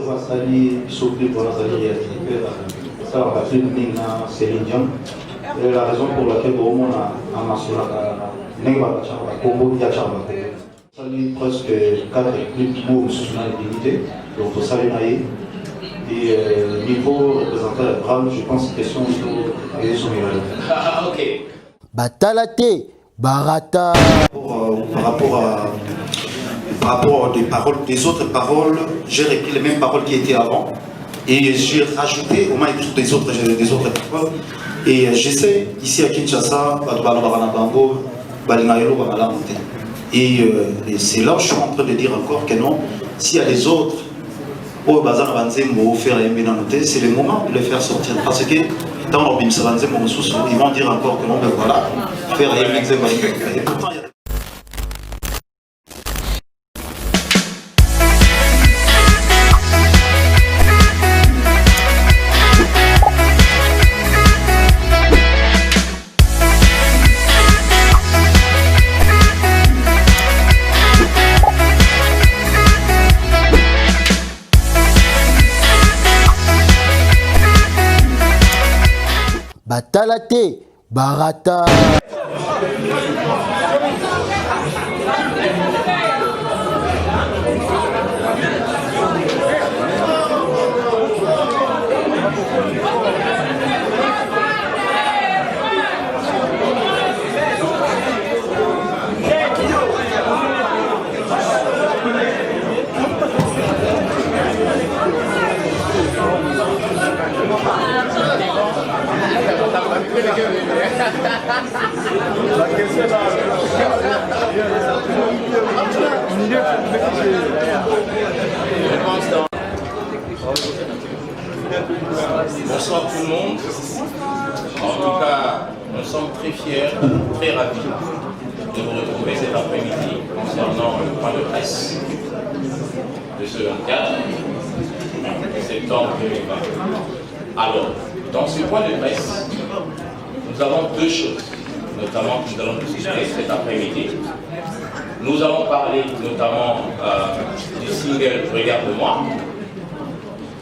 Wasali, Sopli, pour la ça va faire une Céline. La raison pour laquelle on a mentionné presque 4 clips pour soutenir donc pour saluer. Et niveau représentant je pense que question de son ok. Batalate, Barata. Par rapport des autres paroles, j'ai repris les mêmes paroles qui étaient avant et j'ai rajouté au moins des autres paroles. Et j'essaie ici à Kinshasa, et c'est là où je suis en train de dire encore que non, s'il y a des autres, c'est le moment de les faire sortir. Parce que dans ils vont dire encore que non, ben voilà, faire un examen. Et pourtant, il y a Batalate, Barata. Bonsoir tout le monde. En tout cas, nous sommes très fiers, très ravis de vous retrouver cet après-midi concernant le point de presse de ce 24 septembre 2020. Alors, dans ce point de presse, nous avons deux choses, notamment que nous allons discuter cet après-midi. Nous allons parler notamment du single Regarde-moi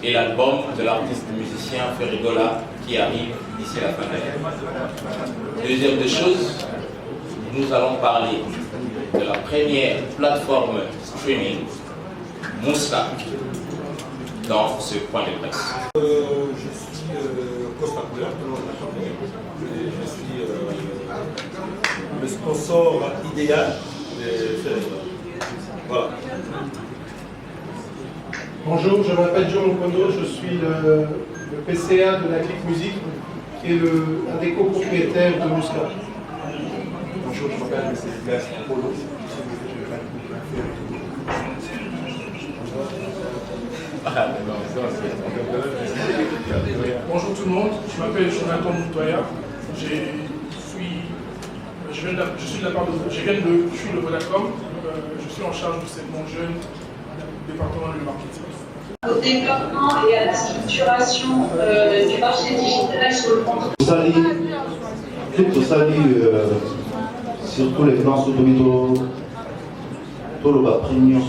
et l'album de l'artiste musicien Ferrigola qui arrive d'ici la fin de l'année. Deuxième des choses, nous allons parler de la première plateforme streaming, Moussa, dans ce point de presse. Je suis Costa Couleur, je suis le sponsor idéal de Ferrigola. Voilà. Bonjour, je m'appelle John Okono, je suis le PCA de la Click Music, qui est un des copropriétaires de Moussa. Bonjour, je m'appelle M. Glas Polo. Bonjour tout le monde, je m'appelle Jonathan Moutoya, je suis de Vodacom, je suis en charge du segment jeune du département du marketing. Au développement et à la structuration du marché digital sur le plan. Tout ça, sur tous les plans, sur tout le bas premium,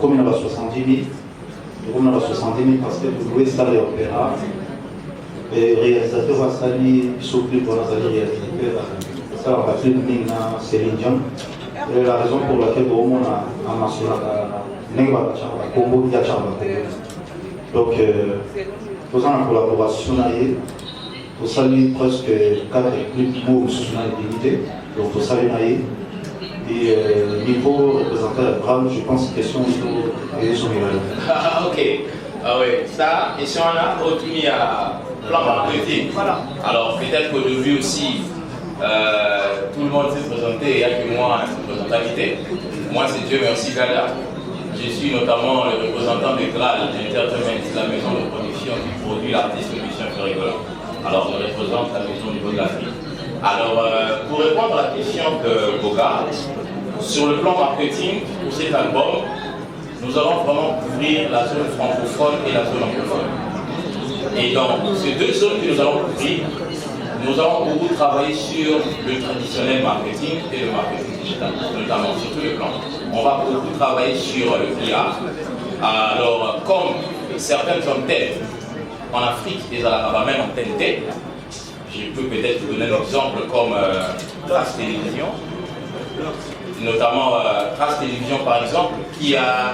comme il y a 70 000, parce que vous louez ça les opéras, et réalisateur va salir, s'occupe pour la réalisateur, ça va faire une ligne Céline Dion. Et la raison pour laquelle on a mentionné donc, nous avons une collaboration, nous saluons presque 4 clips pour soutenir l'unité, donc nous saluons. Et niveau représentant je pense que question de son ok. Ah oui, ça, question là, autour à plan marketing. Voilà. Alors peut-être qu'au début aussi, tout le monde s'est présenté, il n'y a que moi en représentativité. Moi c'est Dieu merci Gada. Je suis notamment le représentant de Graal Entertainment, la maison de production qui produit l'artiste musicien Ferrigola. Alors je représente la maison au niveau de l'Afrique. Alors pour répondre à la question de Boga, sur le plan marketing pour cet album, nous allons vraiment couvrir la zone francophone et la zone anglophone. Et dans ces deux zones que nous allons couvrir, nous allons beaucoup travailler sur le traditionnel marketing et le marketing digital, notamment sur tous les plans. On va beaucoup travailler sur le PR, Alors, comme certaines antennes en Afrique, et même antenne T, je peux peut-être vous donner un exemple comme Trace Télévision, notamment Trace Télévision par exemple, qui a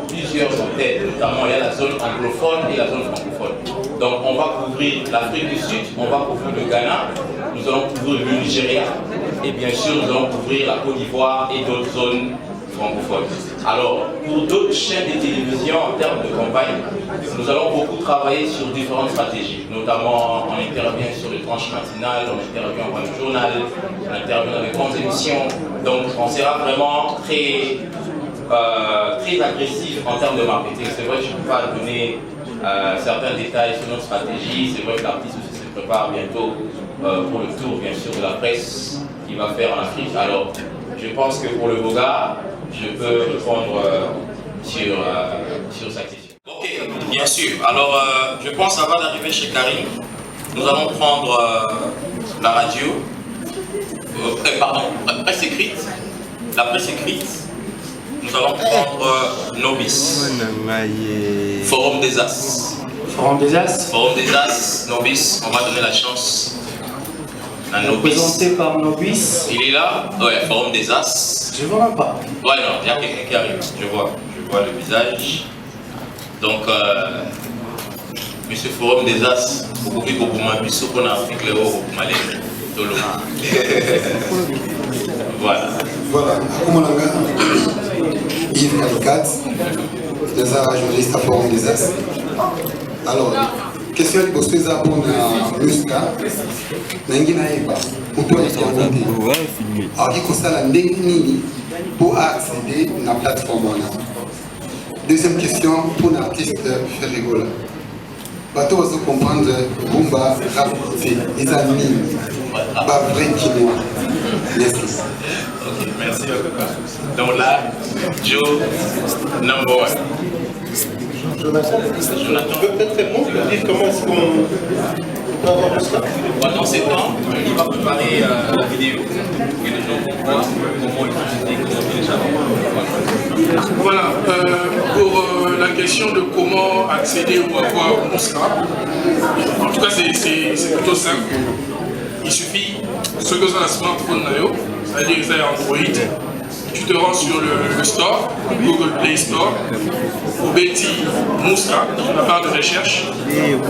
plusieurs antennes, notamment il y a la zone anglophone et la zone francophone. Donc on va couvrir l'Afrique du Sud, on va couvrir le Ghana, nous allons couvrir le Nigeria et bien sûr nous allons couvrir la Côte d'Ivoire et d'autres zones francophones. Alors pour d'autres chaînes de télévision en termes de campagne, nous allons beaucoup travailler sur différentes stratégies, notamment on intervient sur les tranches matinales, on intervient dans le journal, on intervient dans les grandes émissions, donc on sera vraiment très agressif en termes de marketing. C'est vrai que je ne peux pas donner certains détails sur notre stratégie. C'est vrai que l'artiste aussi se prépare bientôt pour le tour, bien sûr, de la presse qu'il va faire en Afrique. Alors, je pense que pour le Boga, je peux répondre sur sa question. Ok, bien sûr. Alors, je pense avant d'arriver chez Karim, nous allons prendre la radio, la presse écrite. La presse écrite. Nous allons prendre Nobis. Forum des As. Forum des As. Forum des As, Nobis. On va donner la chance à Nobis. Présenté par Nobis. Il est là? Ouais, Forum des As. Je ne vois même pas. Ouais, non, il y a quelqu'un qui arrive. Je vois le visage. Donc, Monsieur Forum des As, vous pouvez beaucoup m'abuser qu'on a article au Malais. Voilà. Voilà, Akumalanga, Yves Kalikat, des arts journalistes à Forum des As. Alors, question de Bosteza pour Muska, Nangina Eba, pour toi, il y a un alors, il faut ça la Nini pour accéder à la plateforme. Deuxième question pour l'artiste Ferrigola. Bateau va se comprendre Bumba, rap, c'est des amis, pas vrai chinois. Merci. Ok, merci. Donc là, Joe, number one. Jonathan, tu peux peut-être répondre, dire comment est-ce qu'on peut avoir tout ça? Pendant ces temps, il va préparer la vidéo. Que les gens comprennent comment il faut télécharger. Voilà, pour la question de comment accéder ou avoir Mouska, en tout cas c'est plutôt simple. Il suffit, ce que c'est un smartphone, c'est-à-dire que c'est Android, tu te rends sur le store, Google Play Store, ou Betty Mouska, la barre de recherche,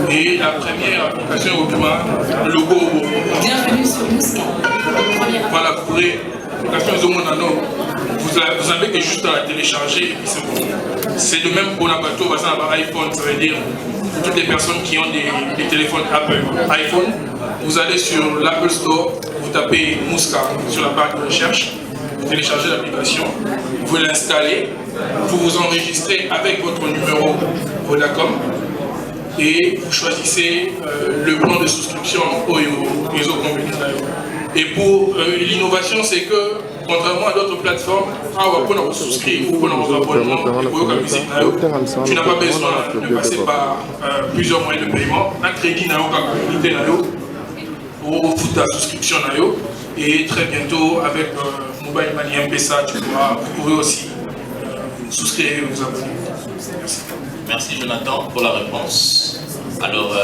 et la première application au le logo. Bienvenue sur Mouska. Voilà, vous pourrez, l'application Zomonano, vous avez que juste à la télécharger et puis c'est bon. C'est le même pour la bateau, par exemple, iPhone, ça veut dire toutes les personnes qui ont des téléphones Apple iPhone, vous allez sur l'Apple Store, vous tapez Mouska sur la barre de recherche, vous téléchargez l'application, vous l'installez, vous vous enregistrez avec votre numéro Vodacom et vous choisissez le plan de souscription au réseau communautaire. Et pour l'innovation, c'est que, contrairement à d'autres plateformes, pour souscrire ou pour nos abonnements, tu n'as pas besoin de passer par plusieurs moyens de paiement. Un crédit n'a aucun communauté ou foot à souscription. Et très bientôt, avec Mobile Money M-Pesa, vous pouvez aussi souscrire et vous abonner. Merci. Merci Jonathan pour la réponse. Alors,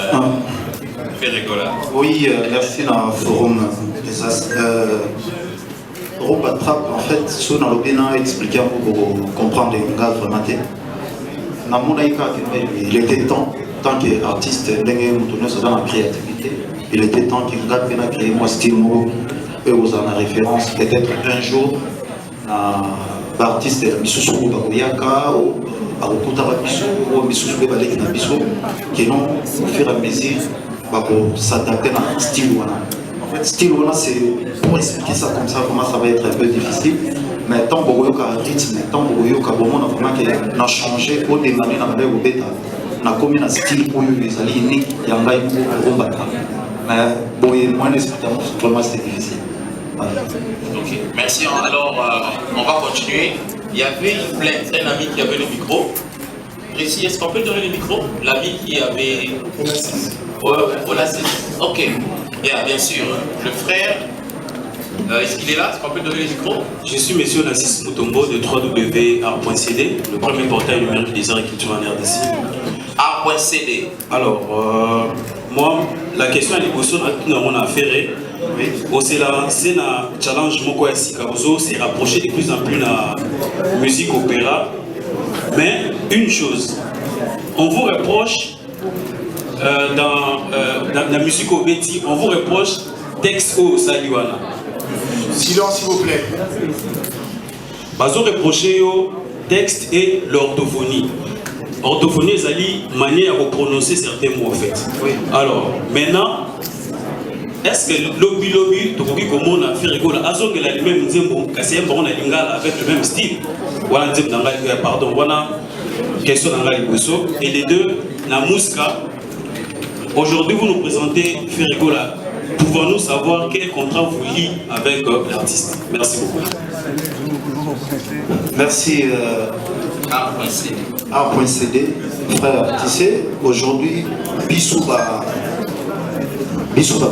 Ferrigola. Oui, merci dans le forum des As. Forum Batrap, en fait, ce qu'on a expliqué pour comprendre les gars vraiment. Il était temps, tant qu'artiste, dans la créativité, il était temps qu'il a créé moi style et vous en avez référence, peut-être un jour, l'artiste Misusu Bagoyaka, ou Arukutara Bisu, ou Misusu Balek Nabiso, qui n'ont au fur et à mesure pour s'adapter à un style. En fait, style, c'est pour expliquer ça comme ça, comment ça va être un peu difficile. Mais tant que vous avez un rythme, tant que vous avez un changé, au démarrer, on a commis un style pour les alliés, il y a un gars qui mais bon, moins d'explications, vraiment c'est difficile. Voilà. Ok, merci. Alors, on va continuer. Il y avait une plainte, un ami qui avait le micro. Précis, est-ce qu'on peut donner le micro? L'ami qui avait... Ok, yeah, bien sûr. Le frère Est-ce qu'il est là? Est-ce qu'on peut donner le micro? Je suis monsieur Nassis Mutombo de www.art.cd, le premier portail numérique des arts et culture en RDC. Art.cd. Alors, moi, la question est que nous avons fait. C'est un challenge c'est rapprocher de plus en plus la musique opéra. Mais une chose, on vous reproche dans la musique au Betty, on vous reproche texte au Saliwana. Silence s'il vous plaît. Bazo reproché au texte et l'orthophonie. Orthophonie, c'est une manière de prononcer certains mots en fait. Oui. Alors, maintenant, est-ce que lobby, tu peux dire comment on a fait rigoler? Azo que la même avec le même style. Voilà, pardon, voilà question dans la et les deux, la Mouska. Aujourd'hui, vous nous présentez Ferrigola. Pouvons-nous savoir quel contrat vous lie avec l'artiste? Merci beaucoup. Merci Art.cd. Frère, tu sais, aujourd'hui, Bissouba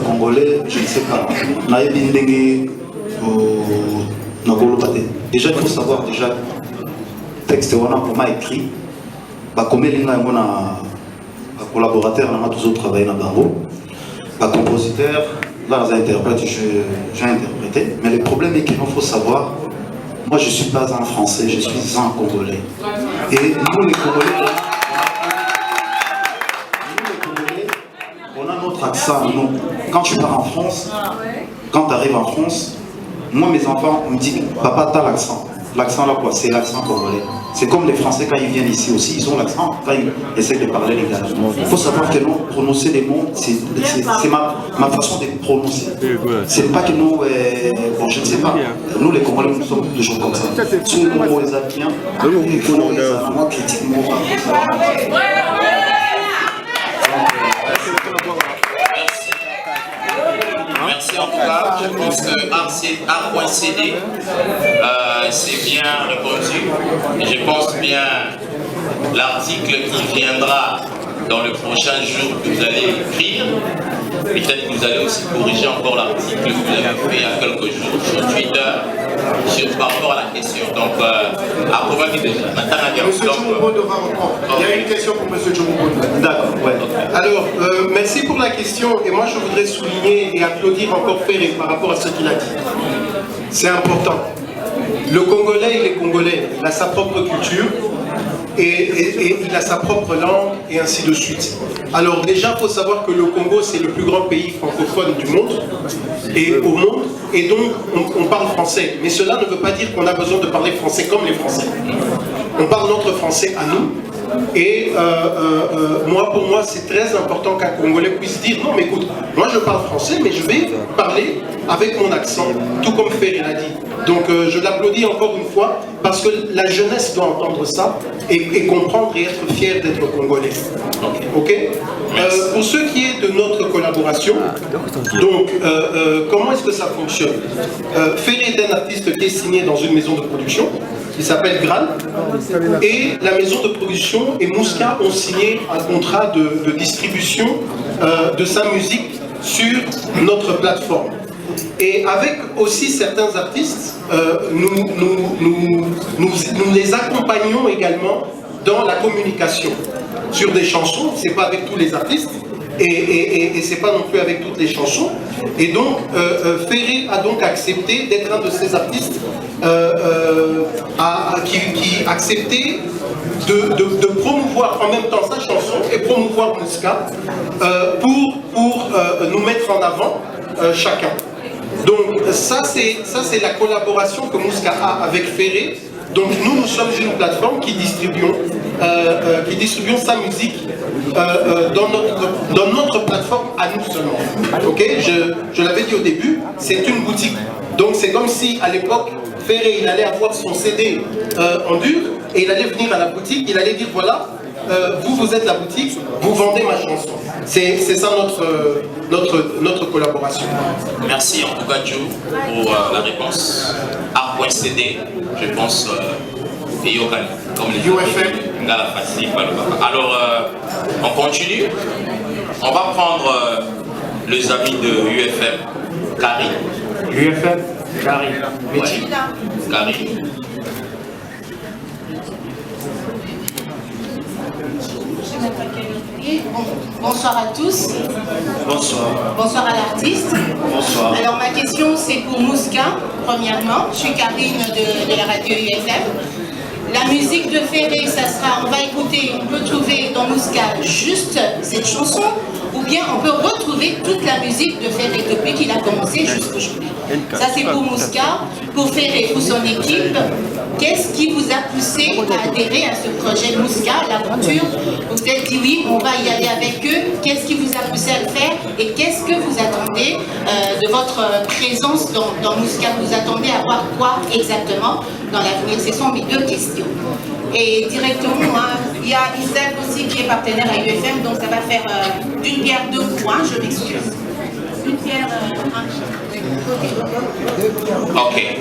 Congolais, je ne sais pas. Déjà, il faut savoir, déjà, texte pour moi écrit, combien de collaborateurs on a toujours travaillé dans Bango, compositeur, là j'ai interprété, mais le problème est qu'il faut savoir, moi je ne suis pas un Français, je suis un Congolais. Et nous les Congolais, on a notre accent, nous. Quand tu pars en France, quand tu arrives en France, moi mes enfants me disent, papa t'as l'accent. L'accent là quoi, c'est l'accent congolais. C'est comme les Français quand ils viennent ici aussi, ils ont l'accent quand ils essaient de parler les gars. Il faut savoir que non, prononcer les mots, c'est ma façon de prononcer. C'est pas que nous, bon je ne sais pas, nous les Congolais nous sommes toujours comme ça. Tous les mots les Africains, il faut moi critiquement. Merci en tout cas, je pense que Art.cd c'est bien répondu. Et je pense bien l'article qui viendra dans le prochain jour que vous allez écrire, peut-être que vous allez aussi corriger encore l'article que vous avez fait il y a quelques jours sur Twitter par rapport à la question. Donc, après Monsieur Djoumobondo va reprendre. Il y a une question pour Monsieur Djoumobondo. D'accord, ouais. Alors, merci pour la question. Et moi, je voudrais souligner et applaudir encore Ferré par rapport à ce qu'il a dit. C'est important. Le Congolais, il est Congolais. Il a sa propre culture. Et il a sa propre langue, et ainsi de suite. Alors déjà, il faut savoir que le Congo, c'est le plus grand pays francophone du monde, et au monde, et donc on parle français. Mais cela ne veut pas dire qu'on a besoin de parler français comme les Français. On parle notre français à nous, et pour moi, c'est très important qu'un Congolais puisse dire, non mais écoute, moi je parle français, mais je vais parler avec mon accent, tout comme Ferré l'a dit. Donc je l'applaudis encore une fois, parce que la jeunesse doit entendre ça, et comprendre et être fier d'être Congolais. Ok. Pour ce qui est de notre collaboration, donc comment est-ce que ça fonctionne? Ferré est un artiste qui est signé dans une maison de production, qui s'appelle Graal, et la maison de production et Mouska ont signé un contrat de distribution de sa musique sur notre plateforme. Et avec aussi certains artistes, nous les accompagnons également dans la communication sur des chansons. C'est pas avec tous les artistes et c'est pas non plus avec toutes les chansons. Et donc Ferré a donc accepté d'être un de ces artistes qui acceptait de promouvoir en même temps sa chanson et promouvoir Mouska pour nous mettre en avant chacun. Donc ça c'est la collaboration que Mouska a avec Ferré. Donc nous sommes une plateforme qui distribuons sa musique dans notre plateforme à nous seulement. Ok, je l'avais dit au début, c'est une boutique. Donc c'est comme si à l'époque Ferré il allait avoir son CD en dur et il allait venir à la boutique, il allait dire voilà, vous êtes la boutique, vous vendez ma chanson. C'est ça notre collaboration. Merci en tout cas Joe pour la réponse. Art.cd, je pense, comme les UFM. Alors, on continue. On va prendre les amis de UFM. Carrie. UFM Karine. Bonsoir à tous. Bonsoir. Bonsoir à l'artiste. Bonsoir. Alors ma question c'est pour Mouska, premièrement. Je suis Karine de la radio UFM. La musique de Ferré, ça sera, on va écouter, on peut trouver dans Mouska juste cette chanson, ou bien on peut retrouver toute la musique de Ferré depuis qu'il a commencé jusqu'aujourd'hui. Ça c'est pour Mouska. Pour Ferré, pour son équipe, qu'est-ce qui vous a poussé à adhérer à ce projet Mouska, l'aventure? Vous vous êtes dit oui, on va y aller avec eux. Qu'est-ce qui vous a poussé à le faire? Et qu'est-ce que vous attendez de votre présence dans Mouska? Vous attendez à voir quoi exactement dans l'avenir? Ce sont mes deux questions. Et directement, il y a Isaac aussi qui est partenaire à UFM, donc ça va faire d'une pierre deux coups, je m'excuse. Une pierre, Ok,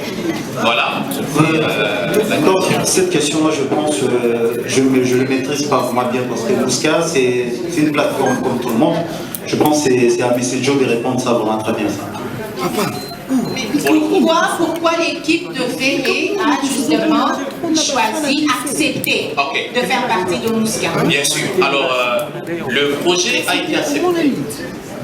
voilà. Cette question-là, je pense, je ne le maîtrise pas vraiment bien parce que Mouska, c'est une plateforme comme tout le monde. Je pense que c'est à M. Joe de répondre, ça vraiment très bien ça. Pourquoi l'équipe de Ferré a justement choisi, accepté de faire partie de Mouska? Bien sûr. Alors, le projet a été accepté.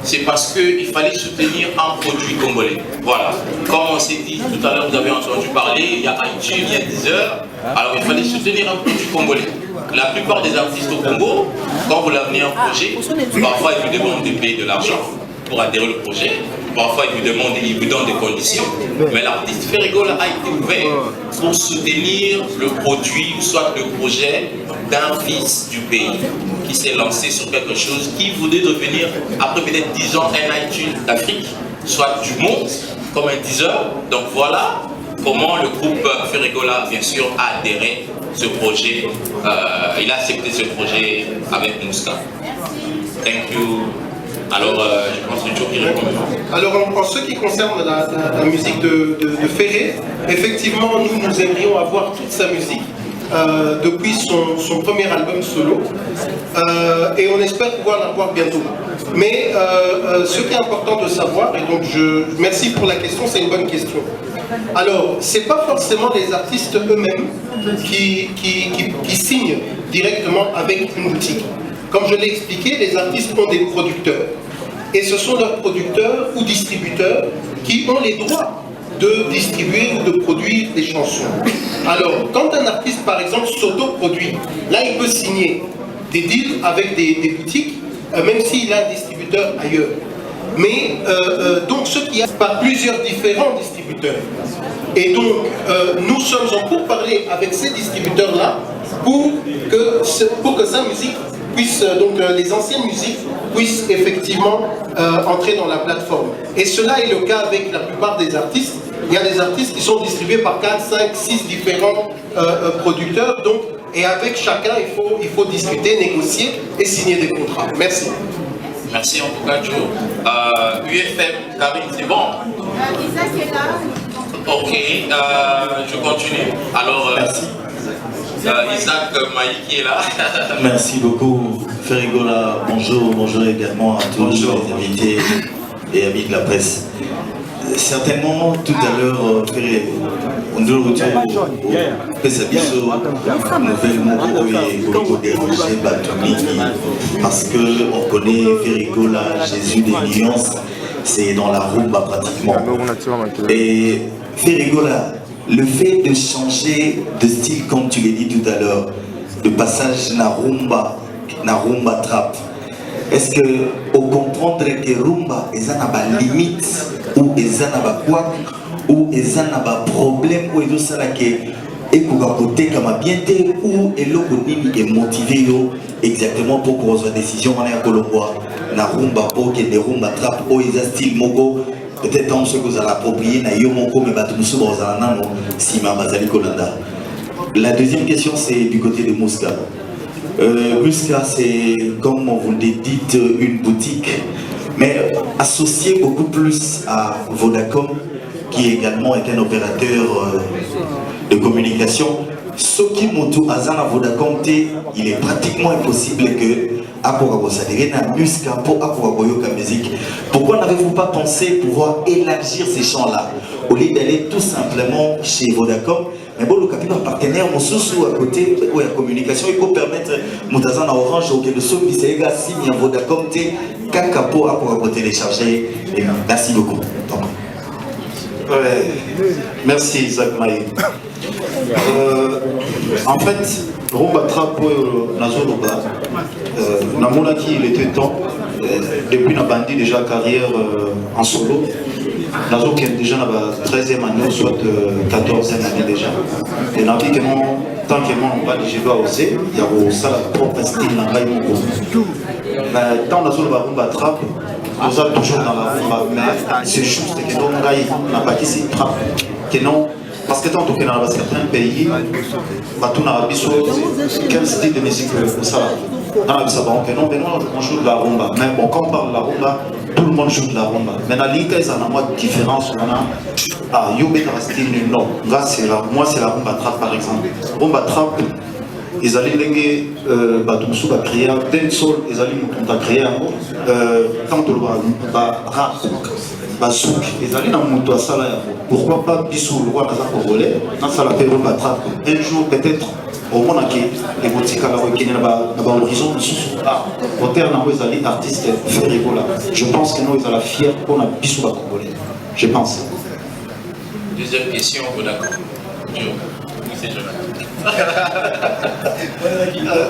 C'est parce qu'il fallait soutenir un produit congolais. Voilà. Comme on s'est dit tout à l'heure, vous avez entendu parler, il y a iTunes, il y a Deezer. Alors, il fallait soutenir un produit congolais. La plupart des artistes au Congo, quand vous l'amenez un projet, parfois ils vous demandent de payer de l'argent pour adhérer au projet. Parfois, ils vous donnent des conditions. Mais l'artiste Ferregola a été ouvert pour soutenir le produit, soit le projet d'un fils du pays qui s'est lancé sur quelque chose qui voulait devenir, après peut-être 10 ans, un iTunes d'Afrique, soit du monde, comme un Deezer. Donc voilà comment le groupe Ferregola, bien sûr, a adhéré à ce projet. Il a accepté ce projet avec Mouska. Thank you. Alors, je pense que Joe qui répond. Alors, en ce qui concerne la musique de Ferré, effectivement, nous aimerions avoir toute sa musique depuis son premier album solo. Et on espère pouvoir l'avoir bientôt. Mais ce qui est important de savoir, et donc merci pour la question, c'est une bonne question. Alors, ce n'est pas forcément les artistes eux-mêmes qui signent directement avec une boutique. Comme je l'ai expliqué, les artistes ont des producteurs. Et ce sont leurs producteurs ou distributeurs qui ont les droits de distribuer ou de produire des chansons. Alors, quand un artiste, par exemple, s'auto-produit, là, il peut signer des deals avec des boutiques, même s'il a un distributeur ailleurs. Mais, donc, ce qui a par plusieurs différents distributeurs. Et donc, nous sommes en pourparlers avec ces distributeurs-là pour que sa musique puisse, donc les anciennes musiques puissent effectivement entrer dans la plateforme. Et cela est le cas avec la plupart des artistes. Il y a des artistes qui sont distribués par 4, 5, 6 différents producteurs. Donc, et avec chacun, il faut discuter, négocier et signer des contrats. Merci. Merci en tout cas, Joe. UFM, Karine, c'est bon? Isaac est là. Ok, je continue. Alors, merci. Isaac Maï qui est là. Merci beaucoup, Ferregola. Bonjour également à tous les invités et amis de la presse. Certainement, tout à l'heure, Ferré, on doit retourner au Pesabiso, nouvelle mot et déranger Batomiki, parce qu'on connaît Ferregola, Jésus des nuances, c'est dans la rumba pratiquement. Et Ferregola, le fait de changer de style, comme tu l'as dit tout à l'heure, de passage na rumba trap, est-ce que vous comprenez que rumba est une limite ou est un quoi ou est un problème ou est ça que et côté comme bien ou est l'autre est motivé exactement pour qu'on soit décision on est à Colombois na rumba pour que des rumba trap ou est style moko. Peut-être en ce que vous allez approprier, la deuxième question, c'est du côté de Mouska. Mouska, c'est, comme vous le dites, une boutique, mais associée beaucoup plus à Vodacom, qui également est un opérateur de communication. Ce qui monte à Vodacom, il est pratiquement impossible que Mouska pour musique. Pourquoi n'avez-vous pas pensé pouvoir élargir ces champs-là? au lieu d'aller tout simplement chez Vodacom, mais bon, le capital partenaire, mon sous à côté, où la communication, il peut permettre, Moutazan à Orange, au Québec, puis c'est égal, si il y a Vodacom, Kakapo pour télécharger. Et merci beaucoup. Ouais. Merci Isaac Maï. En fait, Rumba Trap Nazoloba, Namonaki, il était temps, depuis na bandi déjà carrière en solo. Nazo qui est déjà dans la 13e année, soit 14e année déjà. Et Nabi qui tant que moi on va dire je dois oser, il y a aussi la propre style dans la Mongo. Tant Nazoloba Rumba Trap, nous sommes toujours dans la rumba, mais c'est juste que nous n'a pas dit c'est trap. Que non, parce que tant que dans certains pays, tout n'a pas quel style de musique ça. Dans la Bissau, que non, mais non, on joue de la rumba. Mais bon, quand on parle de la rumba, tout le monde joue de la rumba. Mais dans l'État, il y a une différence. Ah, Yobé dans le style, non. Là, moi, c'est la rumba trap par exemple. Rumba trap. Ils allaient léguer Batumsu va créer dancehall, ils allaient nous créer quand on va rap, basouk, ils allaient dans mon ça là. Pourquoi pas Bissou, le roi Nazar Congolais, dans ça la période battra. Un jour peut-être au monde qui les boutiques à la qui n'est pas dans l'horizon au terme ils allaient artistes faire rigola. Je pense que nous ils allaient fiers pour la Bissou Congolais. Je pense. Deuxième question, d'accord.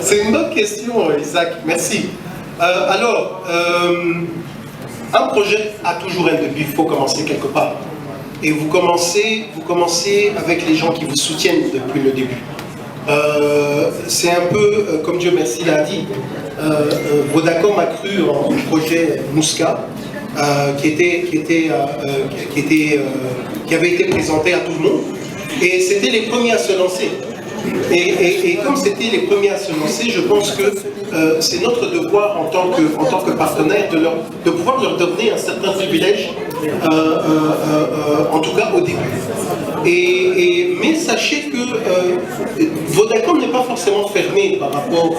C'est une bonne question, Isaac. Merci. Alors, un projet a toujours un début. Il faut commencer quelque part. Et vous commencez avec les gens qui vous soutiennent depuis le début. C'est un peu, comme Dieu merci l'a dit, Vodacom a cru en projet Mouska, qui avait été présenté à tout le monde. Et c'était les premiers à se lancer. Et comme c'était les premiers à se lancer, je pense que c'est notre devoir en tant que partenaire de pouvoir leur donner un certain privilège, en tout cas au début. Mais sachez que Vodacom n'est pas forcément fermé par rapport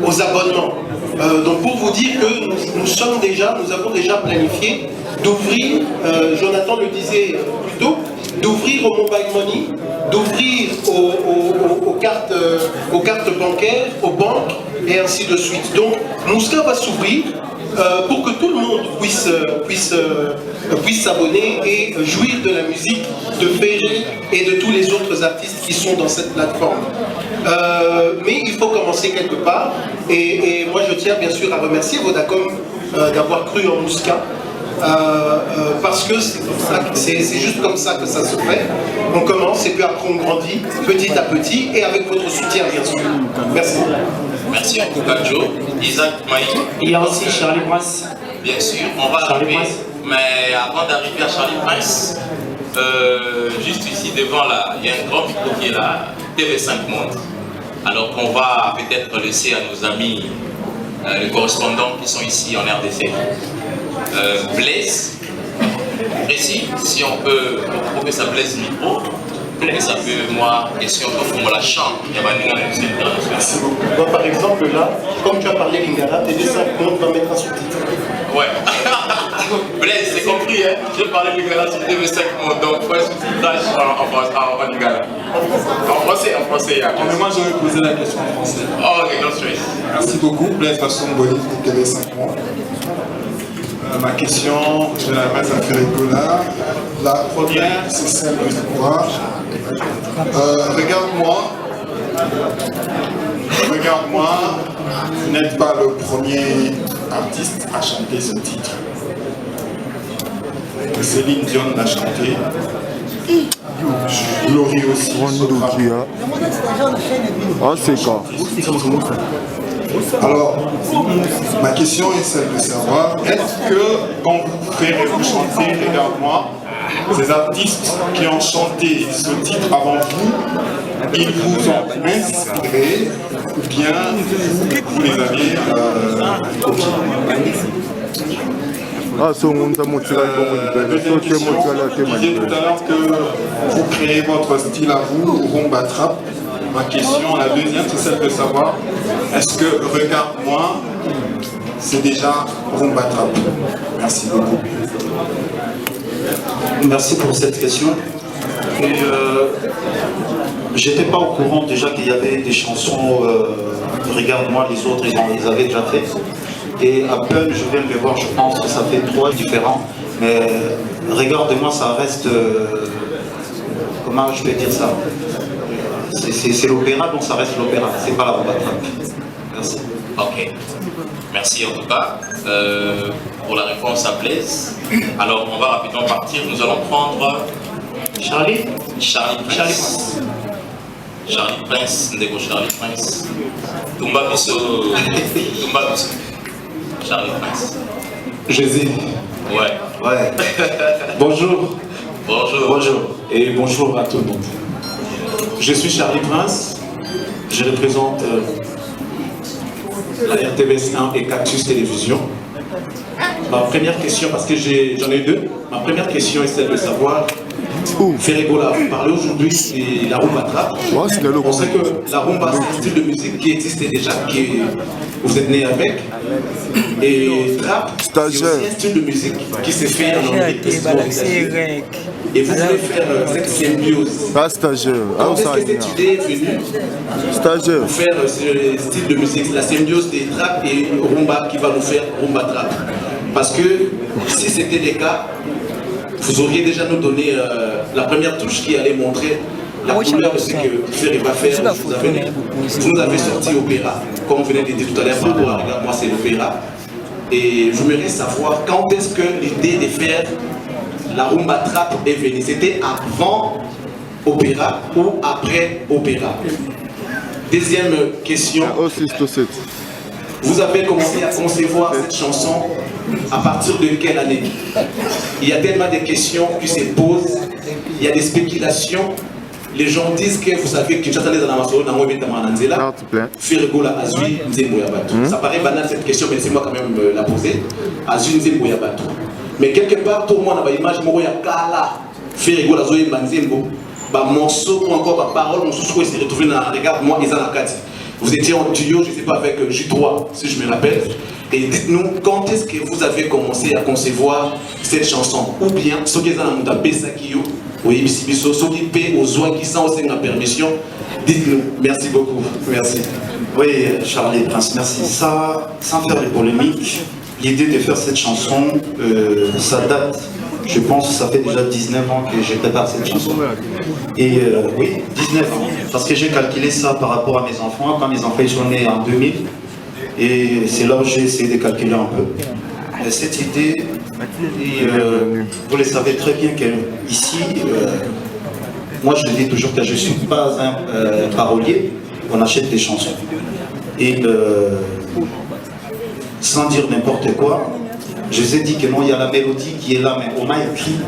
aux abonnements. Donc pour vous dire que nous avons déjà planifié d'ouvrir, Jonathan le disait plus tôt, d'ouvrir au mobile money, d'ouvrir aux cartes bancaires, aux banques et ainsi de suite. Donc Mouska va s'ouvrir pour que tout le monde puisse s'abonner et jouir de la musique de Ferré et de tous les autres artistes qui sont dans cette plateforme. Mais il faut commencer quelque part et moi je tiens bien sûr à remercier Vodacom d'avoir cru en Mouska. Parce que c'est juste comme ça que ça se fait. On commence et puis après on grandit petit à petit et avec votre soutien bien sûr. Merci. Merci à Kokajo, Isaac Maï. Il y a aussi Charlie Prince. Bien sûr, on va arriver. Mais avant d'arriver à Charlie Prince, juste ici devant là, il y a un grand micro qui est là, TV5 Monde. Alors qu'on va peut-être laisser à nos amis, les correspondants qui sont ici en RDC. Blaise, précis, si on peut trouver ça Blaise micro, et ça peut, moi, question comme on la chante, il y a pas de Merci beaucoup. Donc, par exemple, là, comme tu as parlé Lingala, TV5 Monde va mettre un sous-titre. Ouais. Blaise, c'est compris, hein. Je parlais Lingala sur TV5 Monde, donc il faut un sous-titrage en Lingala. En français, il y a. Mais moi, j'aurais posé la question en français. Oh, ok, non stress. Merci beaucoup, Blaise Fassou-Mboli pour TV5 Monde. Ma question, je l'adresse à Ferricola. La première, c'est celle de toi. Regarde-moi, vous n'êtes pas le premier artiste à chanter ce titre. Céline Dion l'a chanté. Glory aussi. Ah, c'est quoi? Alors, ma question est celle de savoir, est-ce que quand vous vous chantez Regarde-moi, ces artistes qui ont chanté ce titre avant vous, ils vous ont inspiré ou bien vous les aviez copiés? Deuxième question, vous disiez tout à l'heure que vous créez votre style à vous, Rumba Trap. Ma question, la deuxième, c'est celle de savoir, est-ce que Regarde-moi, c'est déjà Rumba Trap? Merci beaucoup. Merci pour cette question. Et j'étais pas au courant déjà qu'il y avait des chansons Regarde-moi les autres, ils avaient déjà fait. Et à peine je viens de le voir, je pense que ça fait 3 différents. Mais Regarde-moi, ça reste... comment je peux dire ça? C'est l'opéra, donc ça reste l'opéra, c'est pas la rumba trap. Merci. Ok. Merci en tout cas pour la réponse à Blaise. Alors on va rapidement partir. Nous allons prendre Charlie Prince. Charlie Prince, Ndeko Charlie Prince. Tumba Bisso. Charlie Prince. Jésus. Ouais. Bonjour. Bonjour. Et bonjour à tout le monde. Je suis Charlie Prince. Je représente la RTVS 1 et Cactus Télévision. Ma première question, parce que j'en ai 2, ma première question est celle de savoir, Ferregola, vous parlez aujourd'hui de la rumba trap. On sait que la rumba c'est un style de musique qui existait déjà, que vous êtes né avec. Et trap, c'est aussi un style de musique qui s'est fait en Amérique. Et vous voulez faire cette symbiose. Quand est-ce que cette idée est venue pour faire ce style de musique, la symbiose des trap et rumba qui va nous faire rumba trap? Parce que si c'était le cas, vous auriez déjà nous donné la première touche qui allait montrer la couleur de ce que Ferry va faire. Vous nous avez sorti opéra, comme vous venez de dire tout à l'heure, par rapport à Regarde-moi, c'est l'opéra. Et je voudrais savoir quand est-ce que l'idée de faire la rumba trap est venue. C'était avant opéra ou après opéra? Deuxième question. Vous avez commencé à concevoir cette chanson à partir de quelle année? Il y a tellement de questions qui se posent, il y a des spéculations. Les gens disent que vous savez que Kinshasa les Anamaso n'a pas été mananzela. Ferregola Azui Nzembo Yabatou. Ça paraît banal cette question, mais laissez-moi quand même la poser. Azui Nzembo Yabatou. Mais quelque part, tout le monde a une image de Kala. Ferregola Azui Nzembo. Bah morceau pour encore par parole, on se trouve s'est retrouvé dans Regarde-moi les Anakati. Vous étiez en duo, je ne sais pas, avec J3, si je me rappelle. Et dites-nous, quand est-ce que vous avez commencé à concevoir cette chanson? Ou bien, ceux qui ont tapé ça qui oui, ceux qui paient aux oies qui sont aussi la permission, dites-nous. Merci beaucoup. Merci. Oui, Charlie Prince, merci. Ça, sans faire de polémique, l'idée de faire cette chanson, ça date, je pense que ça fait déjà 19 ans que je prépare cette chanson. Et oui, 19 ans, parce que j'ai calculé ça par rapport à mes enfants, quand mes enfants ils sont nés en 2000, et c'est là où j'ai essayé de calculer un peu. Et cette idée, et, vous le savez très bien qu'ici, moi je le dis toujours que je ne suis pas un parolier, on achète des chansons. Et sans dire n'importe quoi, je vous ai dit que non, il y a la mélodie qui est là, mais on m'a écrit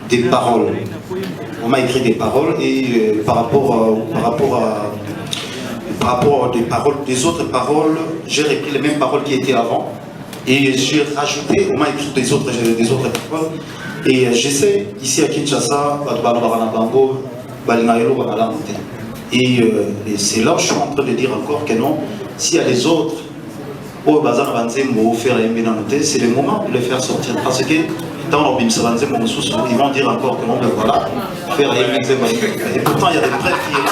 des paroles. On m'a écrit des paroles et par rapport des paroles, des autres paroles, j'ai repris les mêmes paroles qui étaient avant et j'ai rajouté, on m'a écrit des autres paroles. Et j'essaie ici à Kinshasa, et c'est là où je suis en train de dire encore que non, s'il y a des autres, c'est le moment de les faire sortir. Parce que dans ils vont dire encore que non, ben voilà, faire et pourtant il y a des preuves qui est là.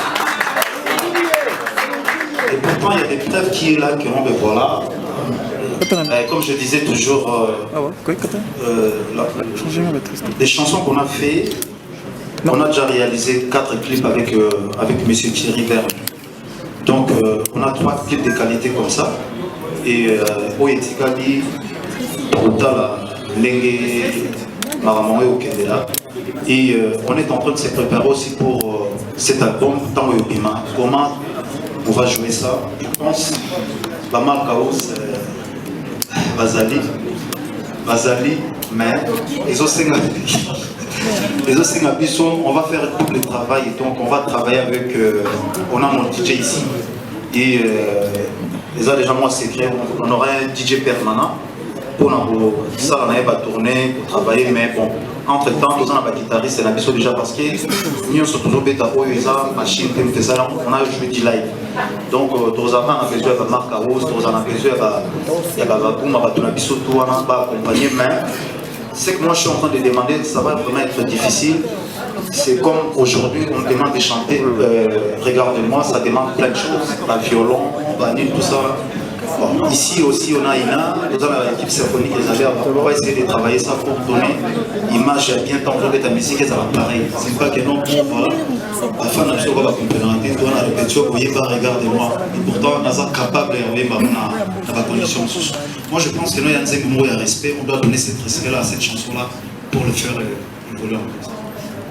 Et pourtant il y a des preuves qui est là que non, ben voilà. Comme je disais toujours, les chansons qu'on a fait, on a déjà réalisé 4 clips avec M. Thierry Verne. Donc on a 3 clips de qualité comme ça. Et Oyetikali, Rutala, Lengue, Maramoé au Kendela. Et on est en train de se préparer aussi pour cet album, Tango Yopima. Comment on va jouer ça? Je pense, la marque Chaos, Bazali, mais les on va faire tout le travail. Donc on va travailler avec, on a mon DJ ici. Et déjà moi c'est clair, on aura un DJ permanent pour ça on va tourner, pour travailler, mais bon, entre-temps, nous avons un guitariste et la mission déjà parce que nous sommes toujours bêta pour les machines que nous faisons, on a joué du live. Donc, nous avons besoin de Marc Arros, nous avons besoin de Boum, de Bisso, tout, on a accompagné, mais ce que moi je suis en train de demander, ça va vraiment être difficile. C'est comme aujourd'hui, on demande de chanter, regarde-moi, ça demande plein de choses, la violon, la nul, tout ça. Bon, ici aussi, on a Ina, nous avons l'équipe symphonique, on va essayer de travailler ça pour donner image bien tant que ta musique est pareil. C'est pas que non, voilà. Afin de nous avoir complémentaire, on a répété, vous voyez pas, regardez-moi. Et pourtant, on est capable de la condition. Moi, je pense que nous, il y a un mot de respect, on doit donner cet respect-là à cette chanson-là pour le faire évoluer en plus.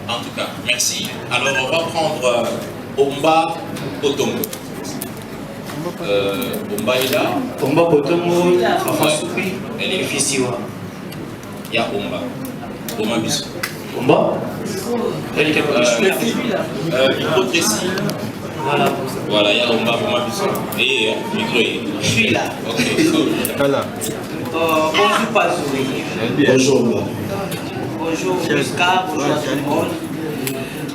En tout cas, merci. Alors, on va prendre Omba Otombo. Omba est là. Omba Otombo, Fafa Soupi, elle est Fisiwa. Il y a Omba. Omba Bissou. Omba elle est capable micro précis. Voilà. Voilà, il y a Omba Bissou. Et micro. Je suis là. Ok, cool. Voilà. Bonjour Pazoui. Bonjour Omba. Bonjour Oscar, bonjour à tout le monde.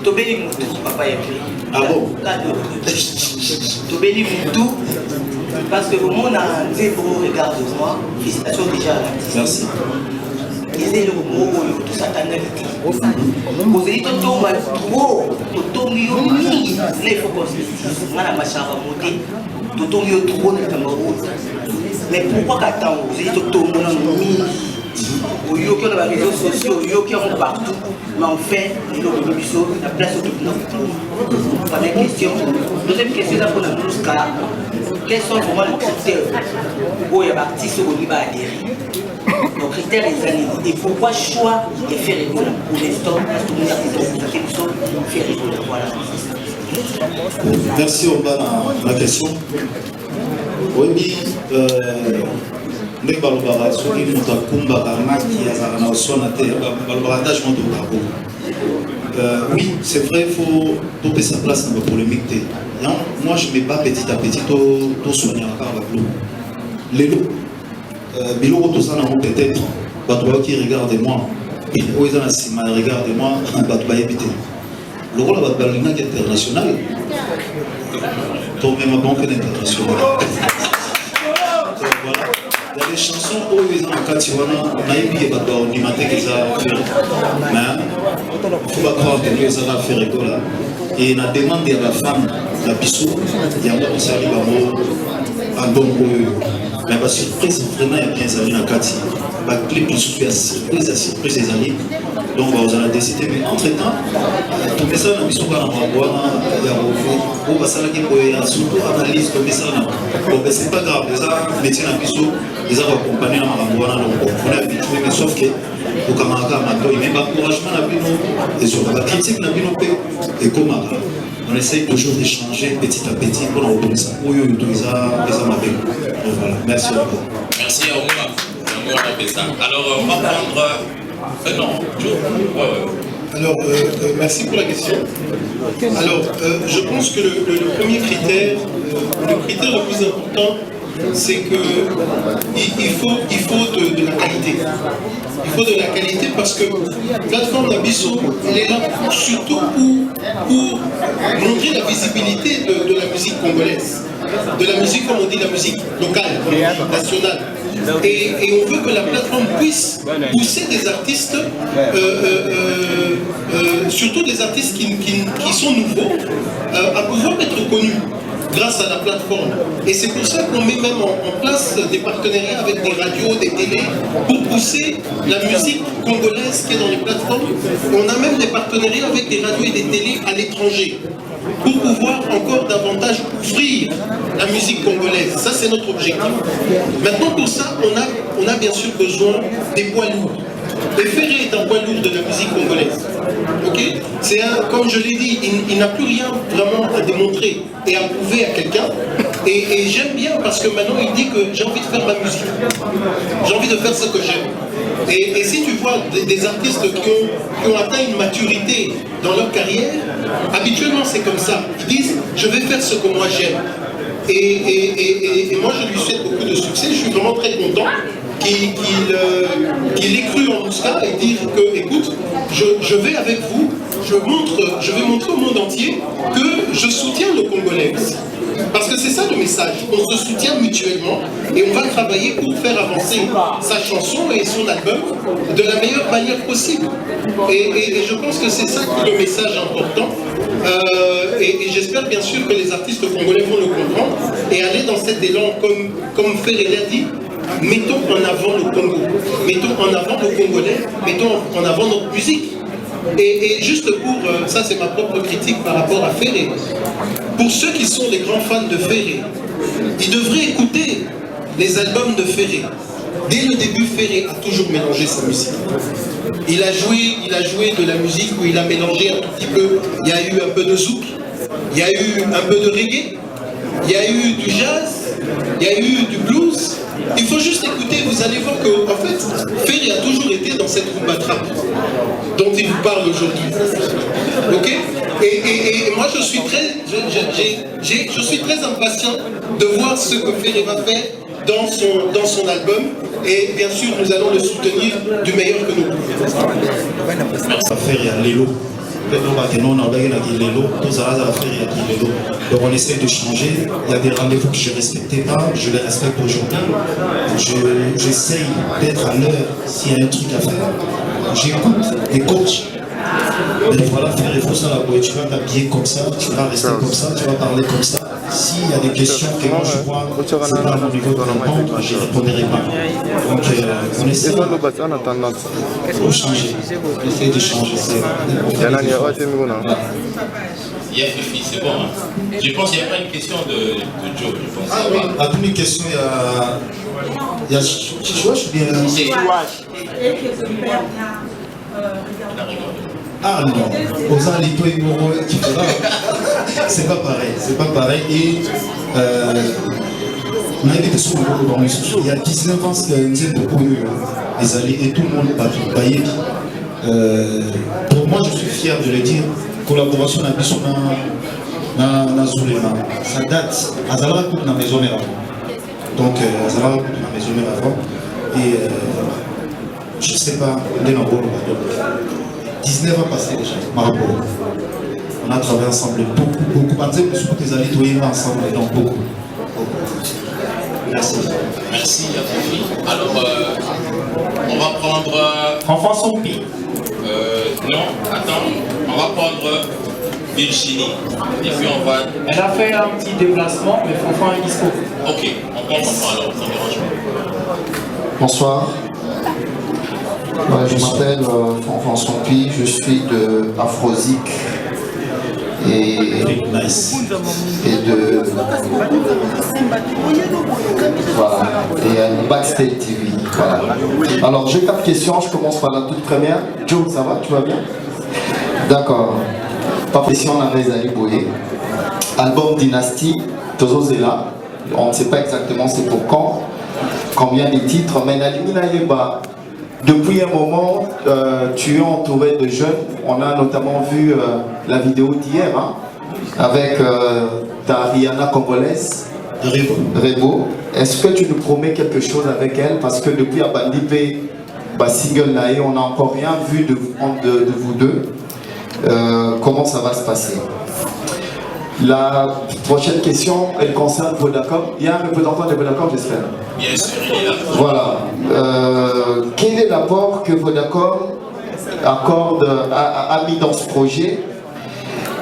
Tobeli Moutou, papa est pris. Ah bon? Tobeli Moutou, parce que le monde a un zéro regard de moi. Félicitations déjà à l'artiste. Merci. Disait le mot, tout ça t'a navité. Vous avez tout trop, tout mingi. Là, il faut qu'on se dise. On a ma chara montée. Tout trop dans le Cameroun. Mais pourquoi qu'attends? Vous avez tout mingi. Qui ont les réseaux sociaux, qui ont partout, mais en fait, la place au tout. Première question. Deuxième question, c'est pour la musique. Quels sont vraiment les critères où les artistes au niveau adhérer? Les critères des années. Et pourquoi choix de faire école pour l'instant? Parce que nous avons fait faire école. Voilà. Merci Omba la question. Oui, ndenge balobaka soki moto akumbaka maki azalaka na oswana te balobaka ndage moto okako. Oui, c'est vrai, il faut toper sa place dans la polémique. Moi, je ne mets pas petit à petit tout soigner encore avec l'eau. Les lots, biloko tout ça, peut-être, bateau qui regardez-moi, regardez-moi, bateau va éviter. Le rôle de la Banque internationale, tomber ma banque internationale. Il y a des chansons où ils ont un Katiwana, on a émis les bateaux, on y m'a dit qu'ils ont fait. Mais il ne faut pas croire que nous avons fait rigolo. Et on a demandé à la femme, la Bissou, il y a un peu de salut à bon mais la surprise, vraiment, il y a bien ça, il y a un Kati. La clip, il y a surprise des alliés. Donc, vous allez décider. Mais entre-temps, tout le message, il y a un surtout analyse comme ça. Donc, c'est pas grave. Les métiers ils ont accompagné la Marabouana. Donc, on est habitué, mais sauf que au Kamaka, il y a un encouragement à la et sur la critique, et comme on essaye toujours d'échanger petit à petit pour nous ça. Oui, voilà. Merci beaucoup. Merci à Ouma. Alors, on va prendre. Non, Alors, merci pour la question. Alors, je pense que le premier critère, le critère le plus important, c'est qu'il faut de la qualité. Il faut de la qualité parce que la plateforme d'Abisso, elle est là surtout pour montrer la visibilité de la musique congolaise, de la musique, comme on dit, la musique locale, nationale. Et on veut que la plateforme puisse pousser des artistes, surtout des artistes qui sont nouveaux, à pouvoir être connus grâce à la plateforme. Et c'est pour ça qu'on met même en place des partenariats avec des radios, des télés, pour pousser la musique congolaise qui est dans les plateformes. On a même des partenariats avec des radios et des télés à l'étranger, pour pouvoir encore davantage ouvrir la musique congolaise. Ça, c'est notre objectif. Maintenant, pour ça, on a bien sûr besoin des poids lourds. Et Ferré est un poids lourd de la musique congolaise. Okay? C'est comme je l'ai dit, il n'a plus rien vraiment à démontrer et à prouver à quelqu'un. Et j'aime bien parce que maintenant il dit que j'ai envie de faire ma musique. J'ai envie de faire ce que j'aime. Et si tu vois des artistes qui ont atteint une maturité dans leur carrière, habituellement c'est comme ça. Ils disent, je vais faire ce que moi j'aime. Et moi je lui souhaite beaucoup de succès, je suis vraiment très content. qu'il ait cru en Mouska et dire que, écoute, je vais avec vous, je vais montrer au monde entier que je soutiens le Congolais aussi. Parce que c'est ça le message, on se soutient mutuellement et on va travailler pour faire avancer sa chanson et son album de la meilleure manière possible. Et je pense que c'est ça qui est le message important. Et j'espère bien sûr que les artistes congolais vont le comprendre et aller dans cet élan, comme Ferré l'a dit, mettons en avant le Congo, mettons en avant le Congolais, mettons en avant notre musique. Et juste pour, ça c'est ma propre critique par rapport à Ferré, pour ceux qui sont des grands fans de Ferré, ils devraient écouter les albums de Ferré. Dès le début, Ferré a toujours mélangé sa musique. Il a joué de la musique où il a mélangé un tout petit peu, il y a eu un peu de zouk, il y a eu un peu de reggae, il y a eu du jazz, il y a eu du blues. Il faut juste écouter, vous allez voir que, en fait, Ferré a toujours été dans cette rumba trap dont il vous parle aujourd'hui. Ok? Et moi, je suis très impatient de voir ce que Ferré va faire dans son album. Et bien sûr, nous allons le soutenir du meilleur que nous pouvons. Donc on essaie de changer. Il y a des rendez-vous que je ne respectais pas, je les respecte aujourd'hui. J'essaye d'être à l'heure s'il y a un truc à faire. J'écoute les coachs. Mais voilà, faire il faut ça là, tu vas t'habiller comme ça, tu vas rester comme ça, tu vas parler comme ça. S'il y a des questions que moi je vois, c'est pas à mon niveau de répondre, je ne répondrai pas. Donc on essaie de changer. On essaie de changer. Il y a Fifi, c'est bon. Hein. Je pense qu'il n'y a pas une question de Joe. Je pense. Ah oui, à toutes les questions, il y a Chichouache ou bien ah non, c'est pas pareil, c'est pas pareil. Et on a été souvent dans il y a 19 ans, c'est beaucoup les alliés et tout le monde paye. Pour moi, je suis fier de le dire. Collaboration avec na Zulema, ça date. Azala coupe na maison mère avant. Donc Azala coupe na maison mère avant. Et je sais pas, on est dans le 19 ans passés déjà, Marabout. On a travaillé ensemble beaucoup. Par exemple, les alliés tous ensemble, donc beaucoup. Merci. Merci à Fifi. Alors, on va prendre. François Sompi. Non, attends, on va prendre Virginie. Et puis on va. Elle a fait un petit déplacement, mais il faut faire un discours. Ok, on prend alors, ça ne dérange pas. Bonsoir. Je m'appelle François Sompi, je suis de Afrozik et de voilà, et Backstage TV. Voilà. Alors j'ai 4 questions, je commence par la toute première. Joe, ça va? Tu vas bien? D'accord. Par question, on avait Zali Boye. Album Dynasty, Tozo Zela. On ne sait pas exactement c'est pour quand, combien de titres, mais Nalimina Yeba. Depuis un moment, tu es entouré de jeunes. On a notamment vu la vidéo d'hier hein, avec ta Rihanna congolaise, Rebo. Est-ce que tu nous promets quelque chose avec elle? Parce que depuis Abandipé, single Nae, on n'a encore rien vu de vous deux. Comment ça va se passer? La prochaine question, elle concerne Vodacom. Il y a un représentant de Vodacom, j'espère. Bien sûr, il est là. Voilà. Quel est l'apport que Vodacom a mis dans ce projet?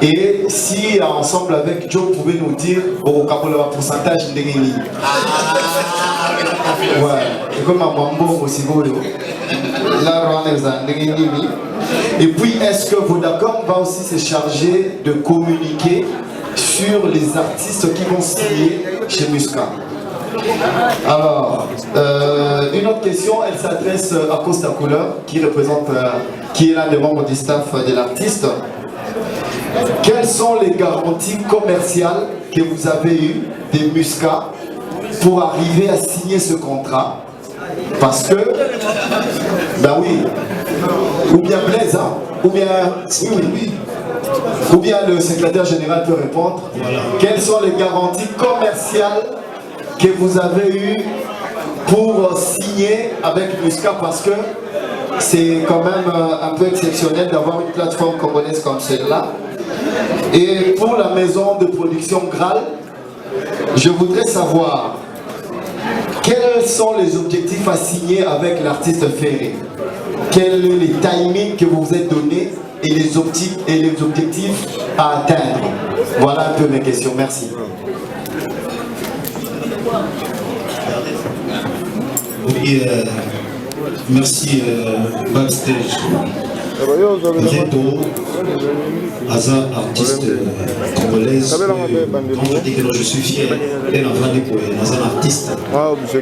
Et si, ensemble avec Joe, vous pouvez nous dire au pourcentage de Guéni. Ouais. Et comme un bambou aussi, là, et puis, est-ce que Vodacom va aussi se charger de communiquer sur les artistes qui vont signer chez Mouska? Alors, une autre question, elle s'adresse à Costa Couleur, qui est l'un des membres du staff de l'artiste. Quelles sont les garanties commerciales que vous avez eues des Mouska pour arriver à signer ce contrat? Parce que, ben oui, ou bien Blaise, hein, ou bien, oui. Ou bien le secrétaire général peut répondre. Voilà. Quelles sont les garanties commerciales que vous avez eues pour signer avec Musca parce que c'est quand même un peu exceptionnel d'avoir une plateforme congolaise comme celle-là. Et pour la maison de production Graal, je voudrais savoir quels sont les objectifs à signer avec l'artiste Ferré. Quels sont les timings que vous vous êtes donnés et les objectifs à atteindre. Voilà un peu mes questions. Merci. Oui, merci Backstage. Reto, Aza, artiste congolaise. Quand je dis que je suis fier, et en vrai pour un artiste. Moi, je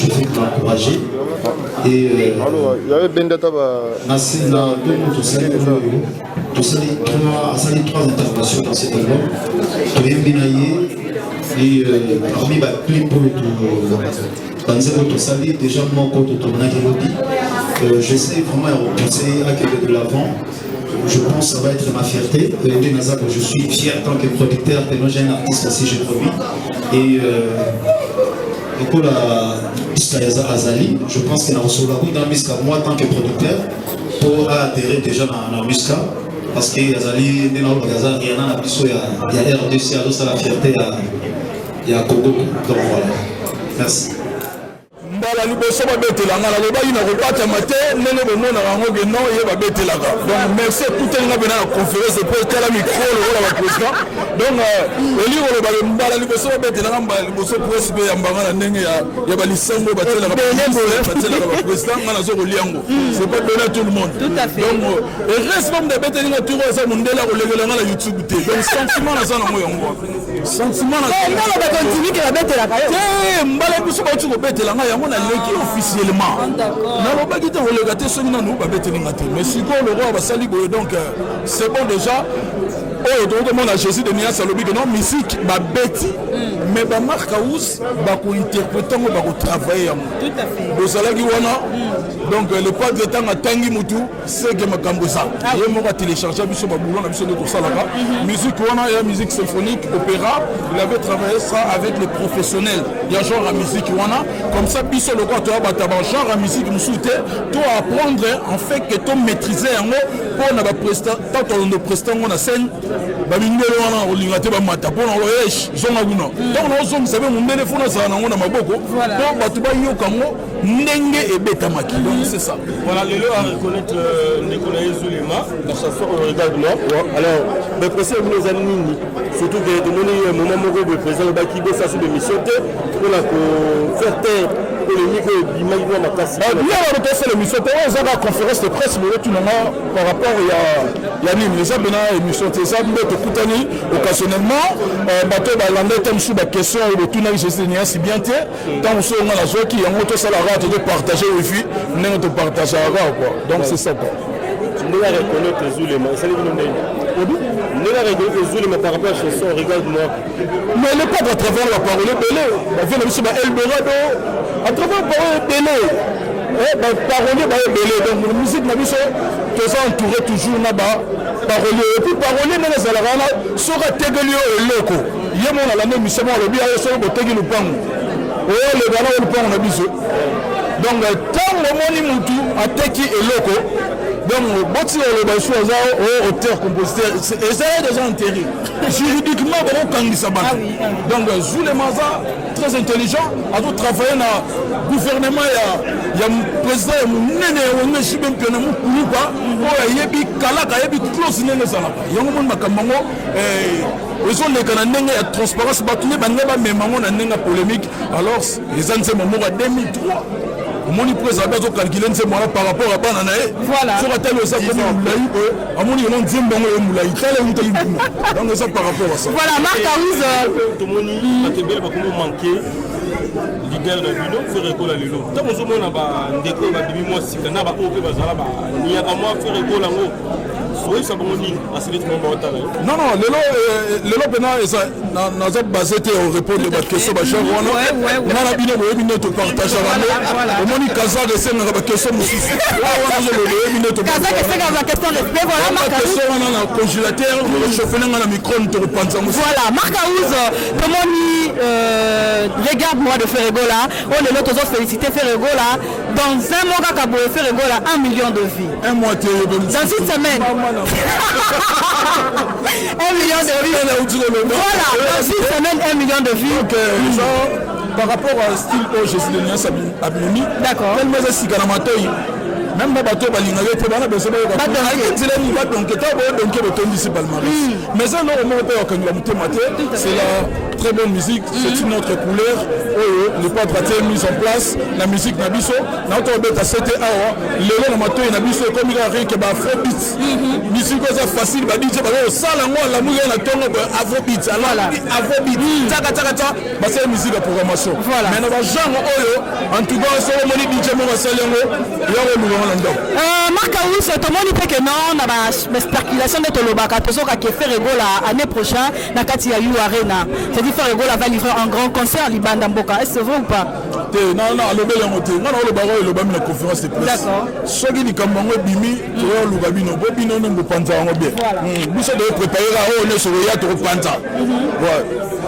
vais l'encourager. Et trois interventions dans cet album. Et parmi les clips déjà mon compte j'essaie vraiment de repousser à de l'avant. Je pense que ça va être ma fierté. Je suis fier en tant que producteur, que j'ai un artiste aussi, je produis. Et pour la Azali, je pense qu'il y a dans Musca, moi en tant que producteur, pour adhérer déjà dans Musca. Parce que Azali, il y a RDC, alors la fierté, il y a Congo. Donc voilà. Merci. mbala liboso babetelanga nalobaki na kopatama te ndenge bomona yango ke non ye babetelaka donc merci tutelinga mpena na conférence de presse tala micro lokola baprésident donc eli koloba mbala liboso babetelanga mbala liboso presse mpe yambanga na ndenge ya balisango batelaka baprésident nga nazo kolia yango c'est pas donné à tout le monde donc reste même de betelinga turo eza mondele akolekelanga na youtube te donc sentiment naza nango yango sentiment mbala biso bauti kobetelanga yango naleki officiellement nalobaki te koleka te soki nanu babetelinga te mais sikoyo lokwa basali boye donc c'est bon déjà oyo tokomona jésus de nias alobi ke non musique babeti mais bamark house bakointerprete yango bakotravaille yango bozalaki wana donc le padre ntango atangi mutu seke makambo eza ye moko atélécharge biso babulon na biso nde tosalaka musique wana ya musique symphonique opéra il avait travaillé ça avec les professionnels ya genre ya musique wana comme ça biso lokwa toyabata bagenre ya musique mosusu te to apprendre en fait que to maîtriser yango mpo na batantono président yango na scène bamindele wana kolinga te bamata mpo na loyesh zonga kuna donc naozongisa mpe mondele fo nazala nango na maboko donc bato bayoka yango ndenge ebetamaki donc c'est ça. Voilà, Lélo à reconnaître Nicolas Zulema, la chanson Regarde-moi. Alors, le président de nos amis, surtout de mon moment de président de Bakibo, ça c'est de mission pour la faire taire polémique et l'image de la classe. Bien, on a fait l'émission, on a la conférence de presse, mais tout le monde par rapport à Yannim, les gens ont émission de ça, mais tout Koutani, occasionnellement, bateau balandais, thème sous la question et le tunnel, je sais si bien t'es, tant on a la joie qui est en auto salariat de partager le wifi, on te partage à quoi. Donc c'est ça quoi. Tu ne vas reconnaître Zulema, c'est les noms ne la reconnaître Zulema par rapport à la chanson Regarde-moi. Mais elle n'est pas à travers la parole belé. Elle vient de Eldorado, à travers la parole belé. Parolier belé. Donc la musique n'a vu ça, tu es entouré toujours là-bas. Parolier. Et puis parolier, mais les alarana sera tégelio et loco. Il y a mon alane, mais c'est bon, le bien, il y a un tégelio pang. Oh, le gars, le pang, on a bisou. Donc, tant le moni moutou a teki et loco, donc, boti le baissou au auteur, compositeur, et ça est déjà enterré. Juridiquement, on kangi sabat. Donc, Zulema, très intelligent, a tout travaillé dans le gouvernement, il y a un président, il y a un chibem qui n'a pas, il y a un kalaka, il y a un close, il y a un makambango, ils ont les Canadiens à transparence, ils ont polémique. Alors, les anciens moments en 2003. Mon président a calculé par rapport à Bananae. Voilà. Sur la télé, ça fait un mon nom dit donc ça par rapport à ça. Voilà, Marc Aouz. Tout le monde a manqué. Leader de Lilo, faire école à Lilo. Tant que je m'en a déco, ma demi-mois, si tu n'as pas compris, ni à moi faire école en haut. Oui, ça va venir. Non, non, le lot maintenant, nous avons basé au répondre de ma question. On a bien notre partage à la on a Kaza de Sen dans la question. Kaza de la question de voilà, on a un congélateur, on a chauffé dans le micro, voilà, Marc Aouz, comment regarde-moi de Ferregola, on est l'autre félicité Ferregola, dans un mois Kakabo Ferregola, 1 million de vies. Un mois, dans une semaine. 1 million de vies. Voilà, dans une semaine, 1 million de vies. Donc, par rapport au style que je suis l'Alliance Abimi, d'accord. Tellement de Siganamatoy, même si bateau balingale te bana besoin de bateau ayetile ni bateau nketa bo donc le ton d'ici palmarès mais ça non on peut que nous c'est la très bonne musique c'est une autre couleur les pas pratiquer mise en place la musique na biso na to beta c'était awa lelo na mato na biso comme il a rien que ba afrobeat musique ça facile ba DJ ba ça la moi la musique na tongo afrobeat alors afrobeat taka taka ba c'est musique de programmation mais na ba genre oyo en tout cas so moni DJ mo ba salengo yo Marc Aouz, tout le monde dit que non, on a la spéculation de Tolobaka, tout ce qui est fait Regola l'année prochaine, dans Katia You Arena. C'est-à-dire que Regola va livrer un grand concert à Libanda Mboka. Est-ce que c'est vrai ou pas? Non, non, le bel monté. Non, non, le barreau et le bam la conférence de presse. D'accord. Ce qui dit comme on bimi, tu vois le babino, bobino ne peut pas en bien. Vous savez préparer là, on est sur le yacht au panta.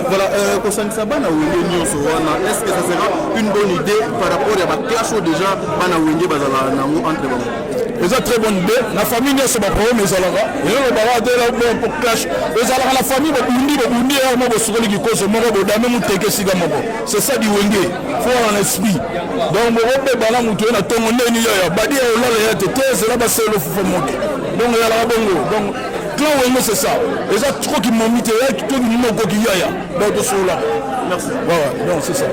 Voilà, concernant Sabana ou est-ce que ça sera une bonne idée par rapport à la clash déjà Bana Wenge Bazala entre vous êtes très bonne idée. La famille n'est pas problème, mais alors, et le barreau de la pour clash. Vous allez la famille, c'est ça du Wenge. Faut en esprit. Donc, mon robot bala moutou na tongo neni ya badi ya olala ya tete c'est là bas c'est le fou monter. Donc il y a la bongo. Donc clan Wenge c'est ça. Et ça trop qui m'ont mis là qui tout le monde qui y a. Donc tout ça là. Merci. Voilà, donc c'est ça.